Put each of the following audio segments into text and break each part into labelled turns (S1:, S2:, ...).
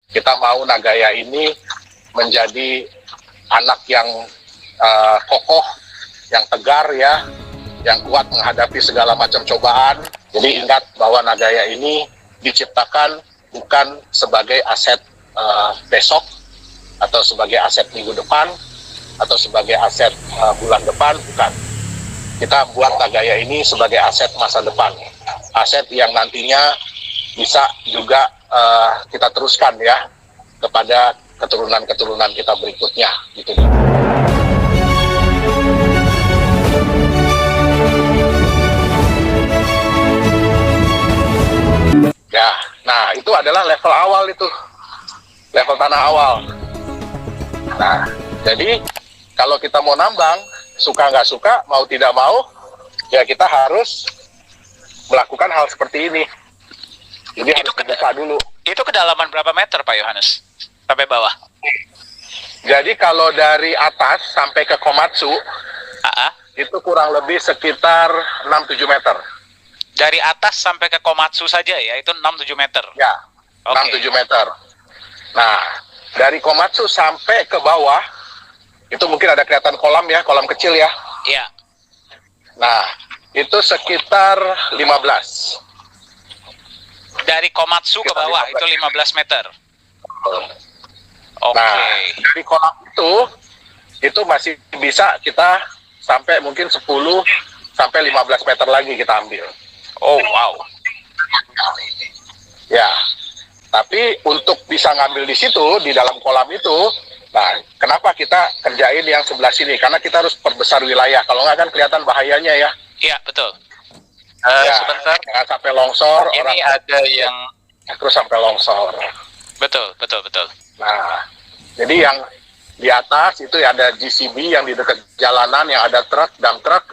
S1: Kita mau Nagaya ini menjadi anak yang kokoh, yang tegar ya, yang kuat menghadapi segala macam cobaan. Jadi ingat bahwa Nagaya ini diciptakan bukan sebagai aset besok, atau sebagai aset minggu depan, atau sebagai aset bulan depan, bukan. Kita buat Nagaya ini sebagai aset masa depan, aset yang nantinya bisa juga kita teruskan ya kepada keturunan-keturunan kita berikutnya, gitu. Ya, nah itu adalah level awal itu, level tanah awal. Nah, jadi kalau kita mau nambang, suka nggak suka, mau tidak mau, ya kita harus melakukan hal seperti ini. Jadi
S2: itu
S1: harus buka dulu.
S2: Itu kedalaman berapa meter Pak Yohanes? Sampai bawah?
S1: Jadi kalau dari atas sampai ke Komatsu, itu kurang lebih sekitar 6-7 meter.
S2: Dari atas sampai ke Komatsu saja ya, itu 6-7 meter?
S1: Ya, 6-7 meter. Nah, dari Komatsu sampai ke bawah, itu mungkin ada kelihatan kolam ya, kolam kecil ya.
S2: Iya.
S1: Nah, itu sekitar 15.
S2: Dari Komatsu ke bawah, itu 15 meter? Oke.
S1: Nah, dari kolam itu masih bisa kita sampai mungkin 10 sampai 15 meter lagi kita ambil.
S2: Oh, wow.
S1: Ya, tapi untuk bisa ngambil di situ, di dalam kolam itu, nah, kenapa kita kerjain yang sebelah sini? Karena kita harus perbesar wilayah. Kalau nggak kan kelihatan bahayanya ya.
S2: Iya, betul.
S1: Ya,
S2: Sebentar.
S1: Jangan sampai longsor.
S2: Ini
S1: orang
S2: ada yang...
S1: terus sampai longsor.
S2: Betul.
S1: Nah, jadi yang di atas itu ada GCB yang di dekat jalanan, yang ada truk, dump truck.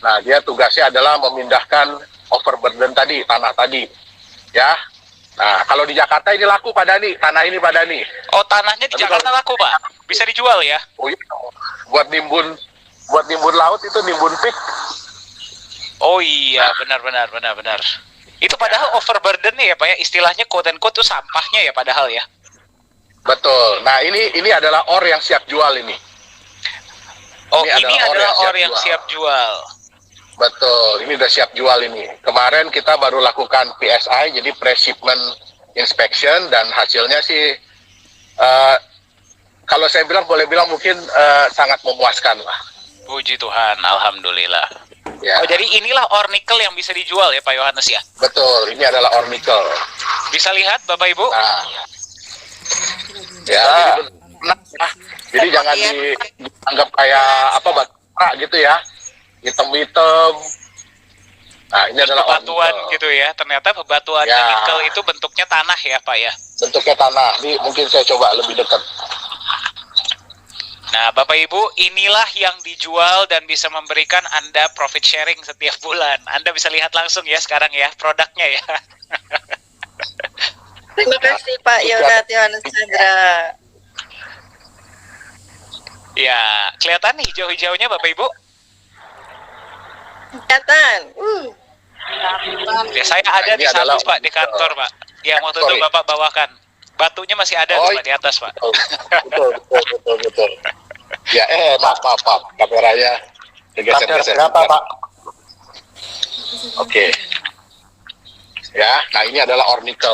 S1: Nah, dia tugasnya adalah memindahkan overburden tadi, tanah tadi. Ya. Nah, kalau di Jakarta ini laku Pak Dani, tanah ini Pak Dani.
S2: Oh, tanahnya di Jakarta laku Pak? Bisa dijual ya?
S1: Oh iya, buat nimbun laut itu nimbun pik.
S2: Oh iya, benar. Itu padahal overburden ya Pak ya, istilahnya quote and quote itu sampahnya ya padahal ya.
S1: Betul. Nah, ini adalah ore yang siap jual ini.
S2: Oh, ini adalah ore yang siap jual.
S1: Betul, ini udah siap jual ini. Kemarin kita baru lakukan PSI, jadi pre-shipment inspection, dan hasilnya sih kalau saya boleh bilang mungkin sangat memuaskan lah.
S2: Puji Tuhan, alhamdulillah.
S1: Ya.
S2: Oh, jadi inilah ore nickel yang bisa dijual ya Pak Yohanes ya?
S1: Betul, ini adalah ore nickel.
S2: Bisa lihat Bapak Ibu?
S1: Nah, ya, jadi jangan dianggap kayak apa batu gitu ya, hitam-hitam. Nah, ini adalah
S2: bebatuan gitu ya. Ternyata bebatuan nikel itu bentuknya tanah ya Pak ya? Bentuknya
S1: tanah. Ini mungkin saya coba lebih dekat.
S2: Nah, Bapak Ibu, inilah yang dijual dan bisa memberikan Anda profit sharing setiap bulan. Anda bisa lihat langsung ya sekarang ya, produknya ya.
S3: Terima kasih Pak Yohanes Chandra.
S2: Ya, kelihatan nih hijau-hijaunya Bapak Ibu?
S3: Kelihatan.
S2: Ya, saya ada di satu Pak, di kantor Pak. Yang waktu itu Bapak bawakan. Batunya masih ada tuh, Pak, di atas Pak.
S1: Betul. Ya, maaf. Kameranya digeser-geser.
S4: Berapa Pak?
S1: Oke. Ya, nah ini adalah ore nickel.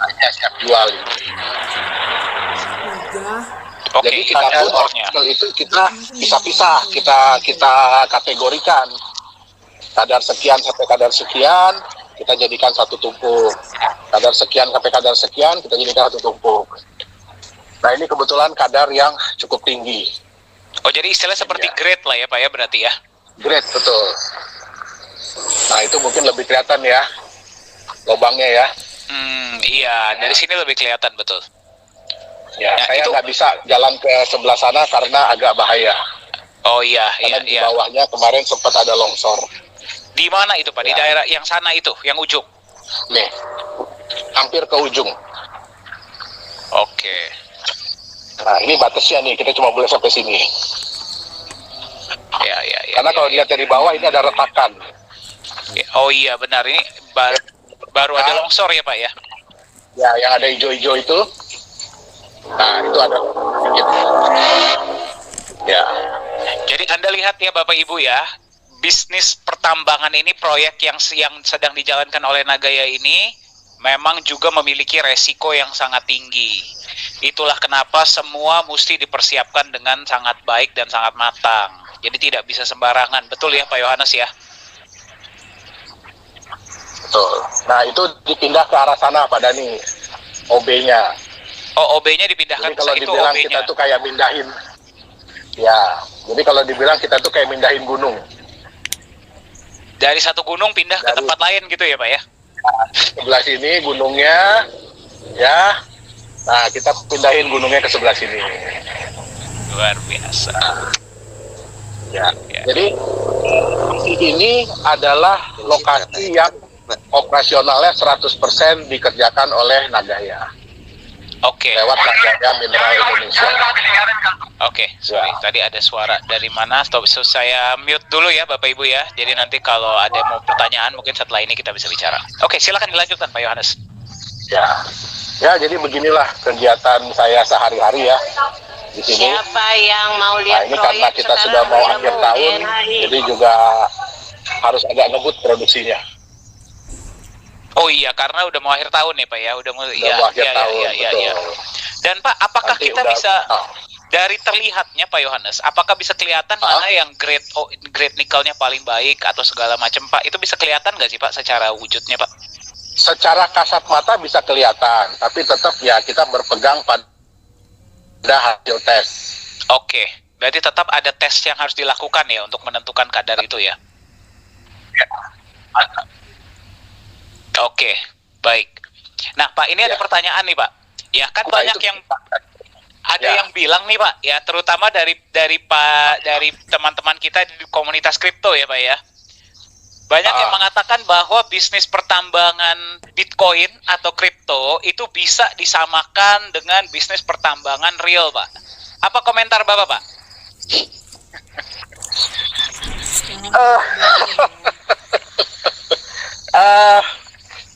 S1: Nah, ini siap jual.
S2: Oke,
S1: jadi kita pun ore nickel itu kita pisah-pisah, kita kategorikan. Kadar sekian sampai kadar sekian, kita jadikan satu tumpuk. Kadar sekian sampai kadar sekian, kita jadikan satu tumpuk. Nah, ini kebetulan kadar yang cukup tinggi.
S2: Oh, jadi istilah seperti grade lah ya Pak ya berarti ya?
S1: Grade, betul. Nah, itu mungkin lebih kelihatan ya, lubangnya ya.
S2: Iya, dari sini lebih kelihatan betul.
S1: Ya, saya nggak bisa jalan ke sebelah sana karena agak bahaya.
S2: Oh iya,
S1: karena di bawahnya kemarin sempat ada longsor.
S2: Di mana itu Pak? Di daerah yang sana itu, yang ujung?
S1: Nih, hampir ke ujung.
S2: Oke.
S1: Nah, ini batasnya nih, kita cuma boleh sampai sini.
S2: Ya.
S1: Karena kalau dilihat dari bawah ini ada retakan.
S2: Oh iya benar, ini baru ada longsor ya Pak ya?
S1: Ya, yang ada hijau-hijau itu. Nah, itu ada sedikit. Ya.
S2: Jadi Anda lihat ya Bapak Ibu ya, bisnis pertambangan ini, proyek yang sedang dijalankan oleh Nagaya ini memang juga memiliki resiko yang sangat tinggi. Itulah kenapa semua mesti dipersiapkan dengan sangat baik dan sangat matang. Jadi tidak bisa sembarangan. Betul ya Pak Yohanes ya?
S1: Betul. Nah, itu dipindah ke arah sana Pak Dani, OB-nya.
S2: Oh, OB-nya dipindahkan
S1: Jadi kalau
S2: itu
S1: dibilang
S2: OB-nya.
S1: kita tuh kayak mindahin. Ya, jadi kalau dibilang kita tuh kayak mindahin gunung.
S2: Dari satu gunung pindah ke
S1: Dari-
S2: tempat lain gitu ya Pak ya?
S1: Sebelah sini gunungnya, ya. Nah, kita pindahin gunungnya ke sebelah sini.
S2: Luar biasa.
S1: Ya.
S2: Ya.
S1: Jadi ini adalah lokasi yang operasionalnya 100% dikerjakan oleh Nagaya
S2: Oke.
S1: lewat Nagaya Mineral Indonesia.
S2: Oke, sorry.
S1: Ya.
S2: Tadi ada suara dari mana? Stop. So, saya mute dulu ya, Bapak Ibu ya. Jadi nanti kalau ada mau pertanyaan, mungkin setelah ini kita bisa bicara. Oke, silakan dilanjutkan, Pak Yohanes.
S1: Ya. Ya, jadi beginilah kegiatan saya sehari-hari ya di sini.
S4: Siapa yang mau
S1: Nah,
S4: lihat
S1: ini karena
S4: proyek
S1: kita
S4: sekarang
S1: sudah mau
S4: bergabung
S1: akhir tahun,
S4: NHI.
S1: jadi juga harus agak ngebut produksinya.
S2: Oh iya, karena udah mau akhir tahun nih, Pak ya. Udah mau
S1: Udah mau akhir tahun, betul.
S2: Dan Pak, apakah
S1: Nanti
S2: kita
S1: udah-
S2: bisa
S1: ah.
S2: dari terlihatnya Pak Yohanes, apakah bisa kelihatan mana yang grade nikelnya paling baik atau segala macam Pak? Itu bisa kelihatan nggak sih Pak secara wujudnya Pak?
S1: Secara kasat mata bisa kelihatan, tapi tetap ya kita berpegang pada hasil tes.
S2: Oke, berarti tetap ada tes yang harus dilakukan ya untuk menentukan kadar itu ya? Oke, baik. Nah Pak, ini ada
S1: Ya.
S2: pertanyaan nih Pak. Ya kan
S1: Nah,
S2: banyak
S1: itu-
S2: yang ada
S1: Ya.
S2: yang bilang nih Pak, ya terutama dari teman-teman kita di komunitas kripto ya Pak ya. Banyak yang mengatakan bahwa bisnis pertambangan Bitcoin atau kripto itu bisa disamakan dengan bisnis pertambangan real Pak. Apa komentar Bapak Pak?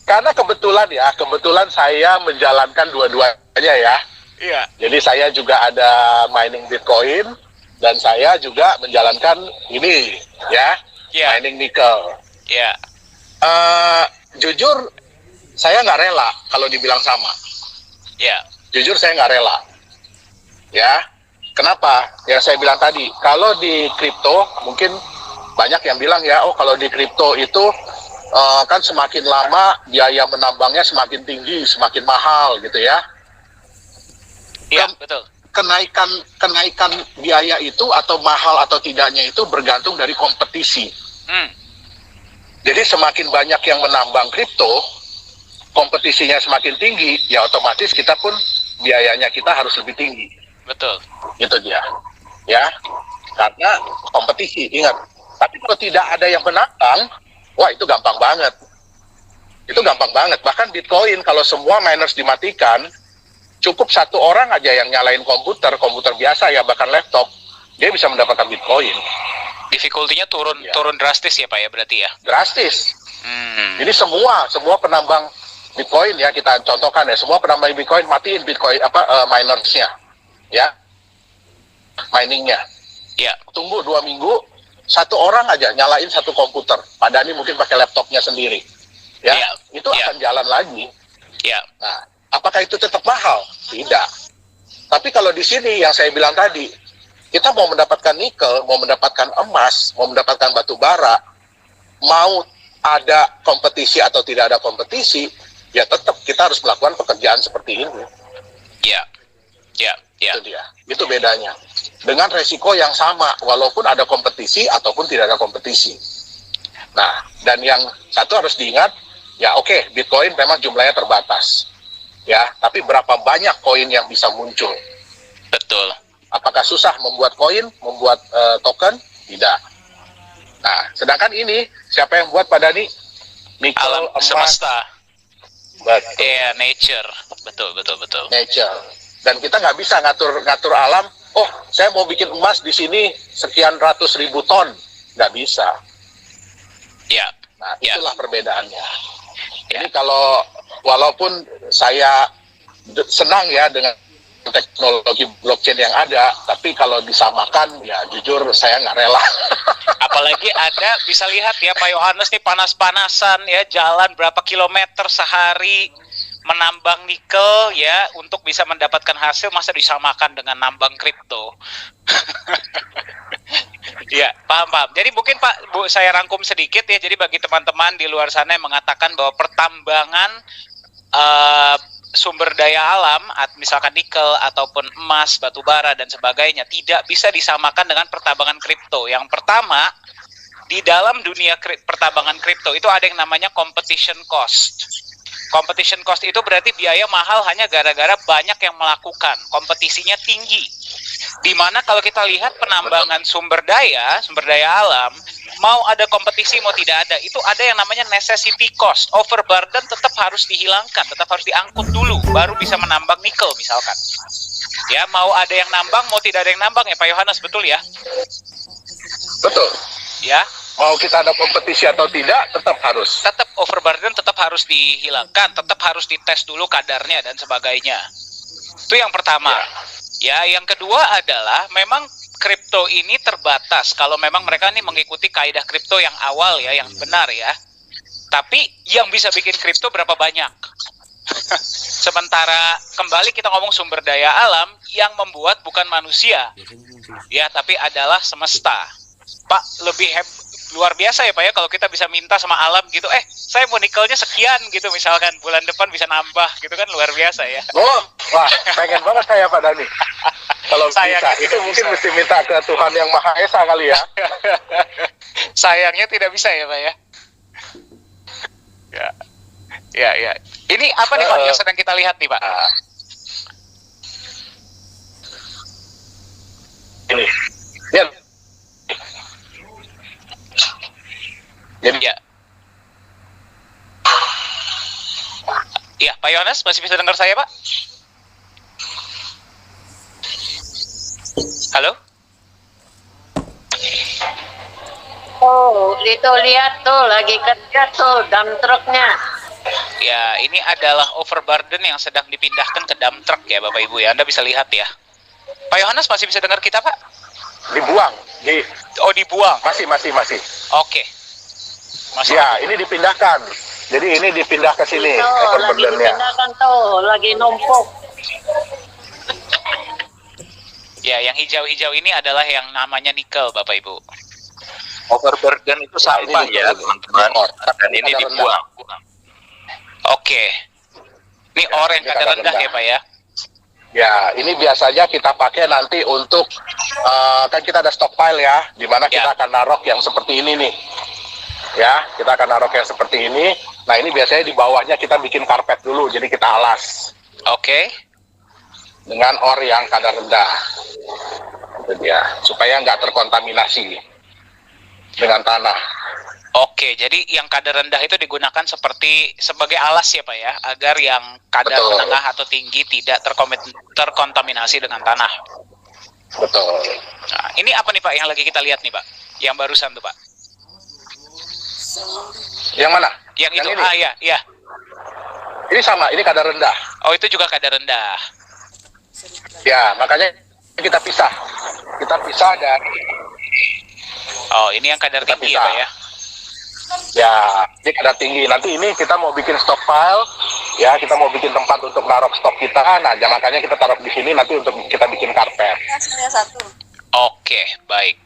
S1: Karena kebetulan saya menjalankan dua-duanya ya.
S2: Iya.
S1: Jadi saya juga ada mining Bitcoin dan saya juga menjalankan ini ya,
S2: Iya.
S1: mining nikel.
S2: Iya.
S1: Jujur saya nggak rela kalau dibilang sama.
S2: Iya.
S1: Jujur saya nggak rela. Ya, kenapa? Yang saya bilang tadi, kalau di kripto mungkin banyak yang bilang ya, oh kalau di kripto itu kan semakin lama biaya menambangnya semakin tinggi, semakin mahal gitu ya.
S2: Iya,
S1: Kan-
S2: betul.
S1: Kenaikan biaya itu atau mahal atau tidaknya itu bergantung dari kompetisi.
S2: Hmm.
S1: Jadi semakin banyak yang menambang kripto, kompetisinya semakin tinggi, ya otomatis kita pun biayanya kita harus lebih tinggi.
S2: Betul.
S1: Gitu dia. Ya. Karena kompetisi, ingat. Tapi kalau tidak ada yang menambang, wah itu gampang banget. Itu gampang banget. Bahkan Bitcoin kalau semua miners dimatikan, cukup satu orang aja yang nyalain komputer biasa ya, bahkan laptop, dia bisa mendapatkan Bitcoin.
S2: Difficulty-nya turun
S1: Iya.
S2: turun drastis ya Pak ya berarti ya.
S1: Drastis.
S2: Hmm.
S1: Jadi semua penambang Bitcoin ya, kita contohkan ya, semua penambang Bitcoin matiin Bitcoin minersnya, ya, miningnya.
S2: Ya.
S1: Tunggu 2 minggu, satu orang aja nyalain satu komputer. Padahal ini mungkin pakai laptopnya sendiri, ya,
S2: Iya.
S1: itu
S2: Iya.
S1: akan jalan lagi.
S2: Ya.
S1: Nah, apakah itu tetap mahal? Tidak. Tapi kalau di sini yang saya bilang tadi, kita mau mendapatkan nikel, mau mendapatkan emas, mau mendapatkan batu bara, mau ada kompetisi atau tidak ada kompetisi, ya tetap kita harus melakukan pekerjaan seperti ini.
S2: Ya. Ya. Ya.
S1: Itu dia. Itu bedanya. Dengan resiko yang sama, walaupun ada kompetisi ataupun tidak ada kompetisi. Nah, dan yang satu harus diingat, ya oke, Bitcoin memang jumlahnya terbatas. Ya, tapi berapa banyak koin yang bisa muncul?
S2: Betul.
S1: Apakah susah membuat koin, membuat token? Tidak. Nah, sedangkan ini, siapa yang buat pada nih? Nikel,
S2: Alam
S1: emas,
S2: semesta.
S1: betul,
S2: Iya, nature. Betul, betul, betul.
S1: nature. Dan kita nggak bisa ngatur alam, oh saya mau bikin emas di sini sekian ratus ribu ton. Nggak bisa.
S2: Ya.
S1: Nah,
S2: Ya.
S1: itulah perbedaannya.
S2: Ya.
S1: Jadi kalau walaupun saya senang ya dengan teknologi blockchain yang ada, tapi kalau disamakan ya jujur saya nggak rela.
S2: Apalagi Anda bisa lihat ya Pak Yohanes nih panas-panasan ya, jalan berapa kilometer sehari menambang nikel ya untuk bisa mendapatkan hasil, masa disamakan dengan nambang kripto. Ya, paham. Jadi mungkin Pak, Bu, saya rangkum sedikit ya. Jadi bagi teman-teman di luar sana yang mengatakan bahwa pertambangan sumber daya alam, misalkan nikel ataupun emas, batu bara dan sebagainya, tidak bisa disamakan dengan pertambangan kripto. Yang pertama, di dalam dunia pertambangan kripto itu ada yang namanya competition cost. Competition cost itu berarti biaya mahal hanya gara-gara banyak yang melakukan, kompetisinya tinggi. Dimana kalau kita lihat penambangan sumber daya alam, mau ada kompetisi mau tidak ada, itu ada yang namanya necessity cost. Overburden tetap harus dihilangkan, tetap harus diangkut dulu, baru bisa menambang nikel misalkan. Ya, mau ada yang nambang, mau tidak ada yang nambang ya Pak Yohanes, betul ya?
S1: Betul.
S2: Ya.
S1: Mau kita ada kompetisi atau tidak, tetap harus.
S2: Tetap overburden tetap harus dihilangkan, tetap harus dites dulu kadarnya dan sebagainya. Itu yang pertama. Ya, yang kedua adalah memang kripto ini terbatas kalau memang mereka ini mengikuti kaidah kripto yang awal ya, yang benar ya. Tapi yang bisa bikin kripto berapa banyak? Sementara kembali kita ngomong sumber daya alam, yang membuat bukan manusia. Ya, tapi adalah semesta. Pak, lebih luar biasa ya Pak ya kalau kita bisa minta sama alam gitu, saya mau nikelnya sekian gitu misalkan, bulan depan bisa nambah gitu kan, luar biasa ya.
S1: Oh, wah, pengen banget saya Pak Dani. Kalau bisa, itu mungkin mesti minta ke Tuhan Yang Maha Esa kali ya.
S2: Sayangnya tidak bisa ya Pak ya. Ya. Ini apa nih Pak yang sedang kita lihat nih Pak?
S1: Ini. Ya. Jadi
S2: Ya. Ya, Pak Yohanes masih bisa dengar saya, Pak? Halo?
S4: Oh, itu lihat tuh lagi kerja tuh dump truknya.
S2: Ya, ini adalah overburden yang sedang dipindahkan ke dump truck ya, Bapak Ibu ya. Anda bisa lihat ya. Pak Yohanes masih bisa dengar kita, Pak?
S1: dibuang.
S2: Dibuang.
S1: Masih.
S2: Oke. Masih.
S1: Ya, ini dipindahkan. Jadi ini dipindah ke sini,
S4: Itu
S1: ekor
S4: lagi
S1: burdennya.
S4: dipindahkan tuh, lagi numpuk.
S2: Ya, yang hijau-hijau ini adalah yang namanya nikel, Bapak Ibu. Overburden itu sampah ya, teman-teman. Dan ini dibuang. Oke. Ini ore yang kadar rendah ya, Pak ya?
S1: Ya, ini biasanya kita pakai nanti untuk, kan kita ada stockpile ya, di mana kita akan narok yang seperti ini nih. Ya, kita akan narok yang seperti ini. Nah, ini biasanya di bawahnya kita bikin karpet dulu, jadi kita alas.
S2: Oke.
S1: Dengan ore yang kadar rendah. Itu dia, supaya nggak terkontaminasi dengan tanah.
S2: Oke, jadi yang kadar rendah itu digunakan sebagai alas ya Pak ya, agar yang kadar menengah atau tinggi tidak terkontaminasi dengan tanah.
S1: Betul.
S2: Nah, ini apa nih Pak yang lagi kita lihat nih Pak? Yang barusan tuh Pak.
S1: Yang mana?
S2: Yang itu,
S1: ini?
S2: Iya.
S1: Ini sama, ini kadar rendah.
S2: Oh, itu juga kadar rendah.
S1: Ya, makanya kita pisah. Kita pisah dari...
S2: Oh, ini yang kadar tinggi ya Pak ya?
S1: Ya, ini kadar tinggi. Nanti ini kita mau bikin stockpile, ya kita mau bikin tempat untuk naruh stok kita. Nah, makanya kita taruh di sini nanti untuk kita bikin karpet.
S2: Oke, baik.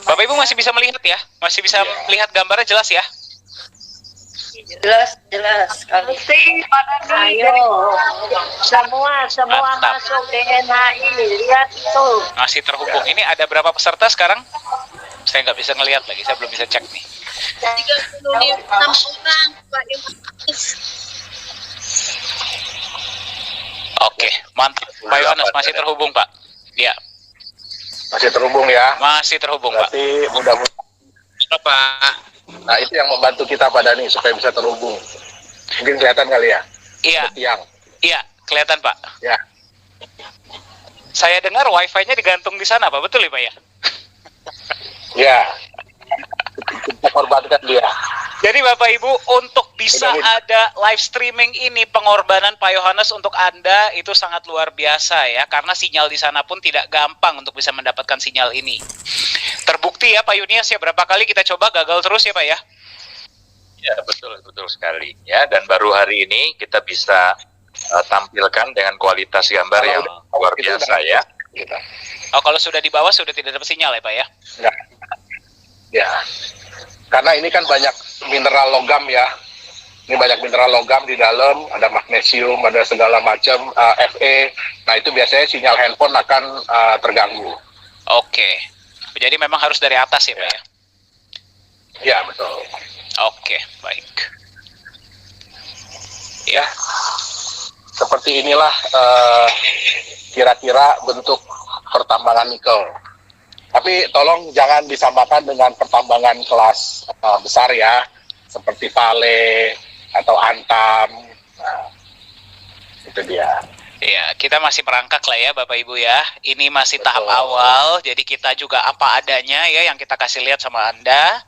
S2: Bapak Ibu masih bisa melihat ya? Masih bisa melihat gambarnya jelas ya?
S3: Jelas sekali.
S4: Ayo, semua
S2: Mantap.
S4: masuk DNAI, lihat itu.
S2: Masih terhubung. Ini ada berapa peserta sekarang? Saya nggak bisa ngelihat lagi, saya belum bisa cek nih.
S3: 36 orang, Pak Yohanes.
S2: Oke, mantap. Pak Yohanes masih terhubung Pak? Ya,
S1: Masih terhubung ya.
S2: masih terhubung Pak.
S1: Berarti mudah-mudahan
S2: Pak.
S1: Nah, itu yang membantu kita Pak Dani supaya bisa terhubung. Mungkin kelihatan kali ya?
S2: Iya,
S1: Tiang.
S2: iya, kelihatan Pak.
S1: Ya.
S2: Saya dengar wifi-nya digantung di sana Pak, betul ya Pak ya?
S1: Ya. kita korbankan dia.
S2: Jadi Bapak Ibu, untuk bisa
S1: Mudah-mudahan.
S2: ada live streaming ini, pengorbanan Pak Yohanes untuk Anda itu sangat luar biasa ya, karena sinyal di sana pun tidak gampang untuk bisa mendapatkan sinyal ini. Terbukti ya Pak Yunias ya, berapa kali kita coba gagal terus ya Pak ya?
S5: Ya, betul sekali. Ya, dan baru hari ini kita bisa tampilkan dengan kualitas gambar
S1: Kalau
S5: yang
S1: udah-
S5: luar
S1: itu
S5: biasa
S1: udah-
S5: ya.
S1: Gitu.
S2: Oh, kalau sudah di bawah sudah tidak dapat sinyal ya Pak ya?
S1: Enggak. Ya, karena ini kan banyak mineral logam ya. Ini banyak mineral logam di dalam, ada magnesium, ada segala macam, Fe. Nah itu biasanya sinyal handphone akan terganggu.
S2: Oke. Jadi memang harus dari atas ya Pak ya?
S1: Ya betul.
S2: Oke, baik.
S1: Ya, seperti inilah kira-kira bentuk pertambangan nikel. Tapi tolong jangan disamakan dengan pertambangan kelas besar ya, seperti Vale atau Antam. Nah, itu dia.
S2: Ya, kita masih merangkak lah ya Bapak Ibu ya. Ini masih tahap
S1: Betul.
S2: awal, jadi kita juga apa adanya ya yang kita kasih lihat sama Anda.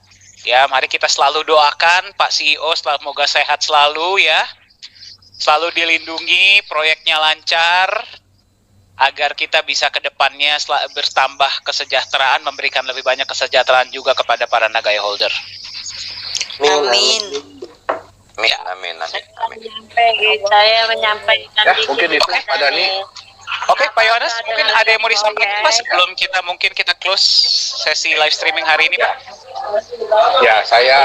S2: Ya, mari kita selalu doakan Pak CEO semoga sehat selalu ya. Selalu dilindungi, proyeknya lancar, agar kita bisa ke depannya bertambah kesejahteraan, memberikan lebih banyak kesejahteraan juga kepada para Nagaya holder.
S3: Amin.
S5: Amin.
S4: Saya menyampaikan
S1: Ya,
S4: di
S1: mungkin
S4: sini.
S1: itu Pak Dhani.
S2: Oke, Pak Yohanes, mungkin ada yang mau disampaikan Pak sebelum kita mungkin kita close sesi live streaming hari ini Pak?
S1: Ya, saya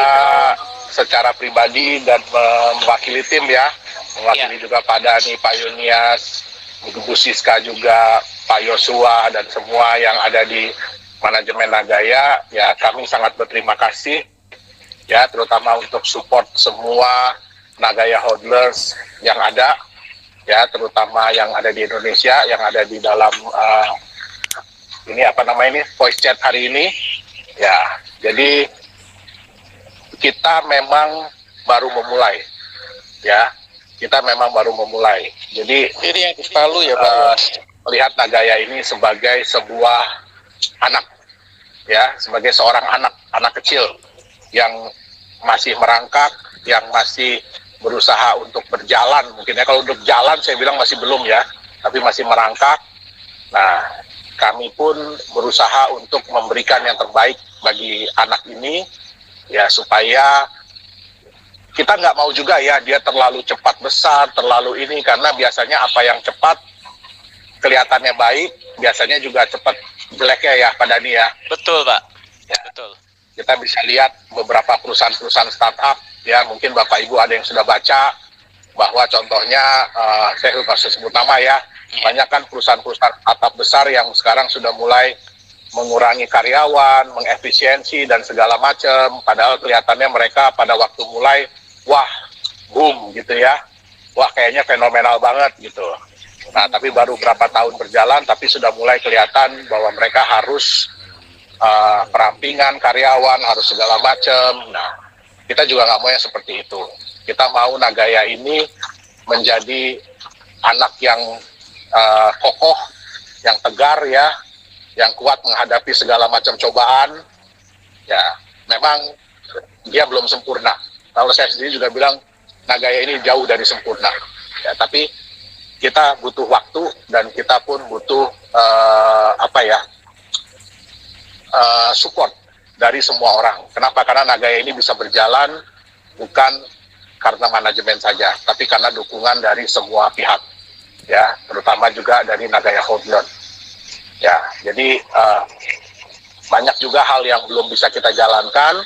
S1: secara pribadi dan mewakili tim ya, mewakili juga Pak Dhani, Pak Yunias, Bu Siska juga, Pak Yosua, dan semua yang ada di manajemen Nagaya, ya kami sangat berterima kasih, ya terutama untuk support semua Nagaya hodlers yang ada, ya terutama yang ada di Indonesia, yang ada di dalam voice chat hari ini, ya jadi kita memang baru memulai, ya kita memang baru memulai. Jadi
S5: Ini yang di Palu ya Pak.
S1: melihat Nagaya ini sebagai sebuah anak, ya sebagai seorang anak kecil yang masih merangkak, yang masih berusaha untuk berjalan. Mungkin ya kalau untuk jalan saya bilang masih belum ya, tapi masih merangkak. Nah, kami pun berusaha untuk memberikan yang terbaik bagi anak ini, ya supaya kita nggak mau juga ya dia terlalu cepat besar, terlalu ini, karena biasanya apa yang cepat kelihatannya baik, biasanya juga cepat jeleknya ya Pak Dhani ya.
S2: Betul Pak.
S1: Ya.
S2: Betul.
S1: Kita bisa lihat beberapa perusahaan-perusahaan startup, ya mungkin Bapak Ibu ada yang sudah baca, bahwa contohnya, saya lupa sebut nama ya, banyak kan perusahaan-perusahaan startup besar yang sekarang sudah mulai mengurangi karyawan, mengefisiensi dan segala macam, padahal kelihatannya mereka pada waktu mulai, wah boom gitu ya, wah kayaknya fenomenal banget gitu. Nah tapi baru berapa tahun berjalan, tapi sudah mulai kelihatan bahwa mereka harus perampingan karyawan, harus segala macam. Nah kita juga nggak mau yang seperti itu. Kita mau Nagaya ini menjadi anak yang kokoh, yang tegar ya, yang kuat menghadapi segala macam cobaan. Ya, memang dia belum sempurna. Kalau saya sendiri juga bilang Nagaya ini jauh dari sempurna. Ya, tapi kita butuh waktu dan kita pun butuh support dari semua orang. Kenapa? Karena Nagaya ini bisa berjalan bukan karena manajemen saja, tapi karena dukungan dari semua pihak. Ya, terutama juga dari Nagaya Holder. Ya, jadi banyak juga hal yang belum bisa kita jalankan,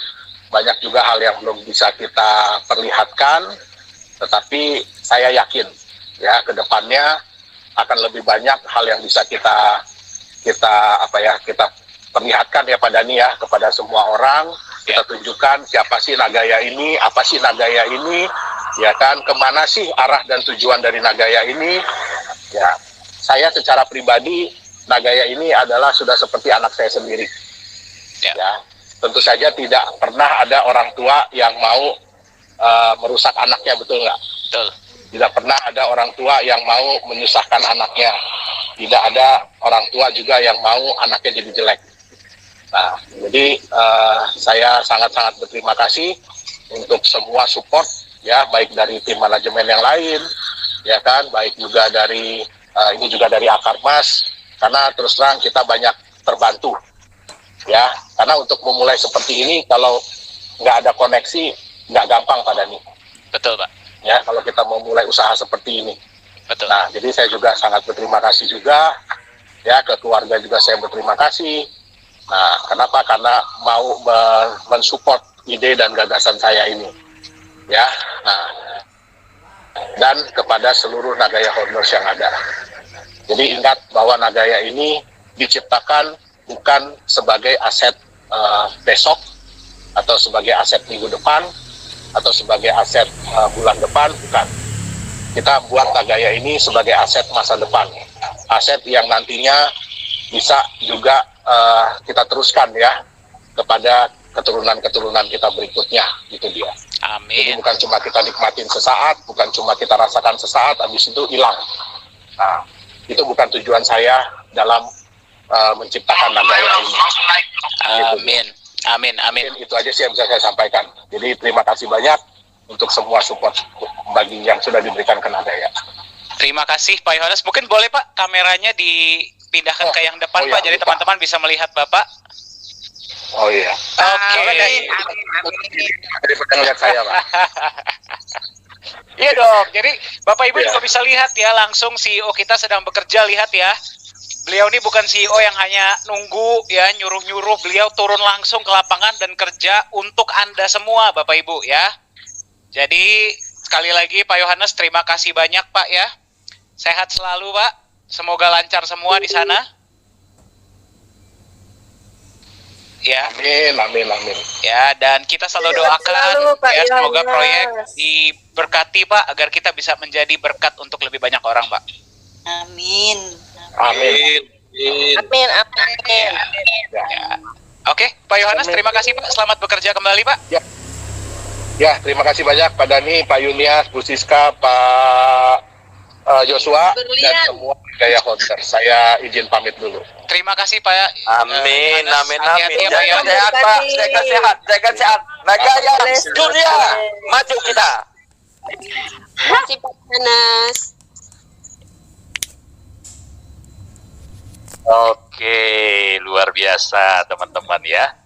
S1: banyak juga hal yang belum bisa kita perlihatkan, tetapi saya yakin ya ke depannya akan lebih banyak hal yang bisa kita perlihatkan ya Pak Dhani ya kepada semua orang. Kita tunjukkan siapa sih Nagaya ini, apa sih Nagaya ini, ya kan, kemana sih arah dan tujuan dari Nagaya ini. Ya, saya secara pribadi Nagaya ini adalah sudah seperti anak saya sendiri. Ya, tentu saja tidak pernah ada orang tua yang mau merusak anaknya, betul nggak?
S2: Betul.
S1: Tidak pernah ada orang tua yang mau menyusahkan anaknya. Tidak ada orang tua juga yang mau anaknya jadi jelek. Nah, jadi saya sangat-sangat berterima kasih untuk semua support ya, baik dari tim manajemen yang lain, ya kan, baik juga dari ini juga dari Akarmas, karena terus terang kita banyak terbantu ya, karena untuk memulai seperti ini kalau nggak ada koneksi nggak gampang Pak Dani.
S2: Betul, Pak.
S1: Ya, kalau kita mau mulai usaha seperti ini.
S2: Betul.
S1: Nah, jadi saya juga sangat berterima kasih juga ya, ke keluarga juga saya berterima kasih. Nah, kenapa? Karena mau mensupport ide dan gagasan saya ini, ya. Nah, dan kepada seluruh Nagaya Honors yang ada. Jadi ingat bahwa Nagaya ini diciptakan bukan sebagai aset besok, atau sebagai aset minggu depan, atau sebagai aset bulan depan, bukan. Kita buat Nagaya ini sebagai aset masa depan, aset yang nantinya bisa juga kita teruskan ya kepada keturunan-keturunan kita berikutnya, gitu dia. Jadi
S2: Amin.
S1: bukan cuma kita nikmatin sesaat, bukan cuma kita rasakan sesaat, habis itu hilang. Nah, itu bukan tujuan saya dalam menciptakan Nagaya ini.
S2: Amin. Amin. Amin.
S1: Mungkin itu aja sih yang bisa saya sampaikan. Jadi terima kasih banyak untuk semua support bagi yang sudah diberikan ke Nagaya.
S2: Terima kasih Pak Yohanes. Mungkin boleh Pak kameranya dipindahkan ke yang depan
S1: iya,
S2: Pak, jadi
S1: lupa.
S2: teman-teman bisa melihat Bapak.
S1: Oh iya.
S2: Oke.
S1: Jadi pengen lihat saya, Pak.
S2: Iya dong. Jadi Bapak Ibu
S1: Iya.
S2: juga bisa lihat ya, langsung CEO kita sedang bekerja, lihat ya. Beliau ini bukan CEO yang hanya nunggu ya, nyuruh-nyuruh. Beliau turun langsung ke lapangan dan kerja untuk Anda semua Bapak Ibu ya. Jadi sekali lagi Pak Yohanes, terima kasih banyak Pak ya. Sehat selalu Pak. Semoga lancar semua di sana. Ya.
S1: Amin, amin, amin.
S2: Ya, dan kita selalu
S4: Sehat
S2: doakan
S4: selalu, Pak
S2: ya, semoga
S4: Yohanes.
S2: proyek diberkati Pak, agar kita bisa menjadi berkat untuk lebih banyak orang Pak.
S3: Amin.
S1: Amin.
S4: Amin, amin.
S2: Ya. Oke, Pak Yohanes, terima kasih Pak. Selamat bekerja kembali Pak.
S1: Ya, terima kasih banyak Pak Dani, Pak Yunias, Bu Siska, Pak Joshua, dan
S4: Berlian.
S1: semua Nagaya Honors. Saya izin pamit dulu.
S2: Terima kasih Pak.
S6: Amin,
S2: Yohanes.
S6: amin,
S2: Hati-hati
S6: amin.
S2: ya, Pak, ya.
S6: Jaga sehat, Pak. Jaga sehat, jaga sehat. Nagaya dunia, maju kita.
S4: Terima kasih Pak Yohanes.
S5: Oke, luar biasa teman-teman ya.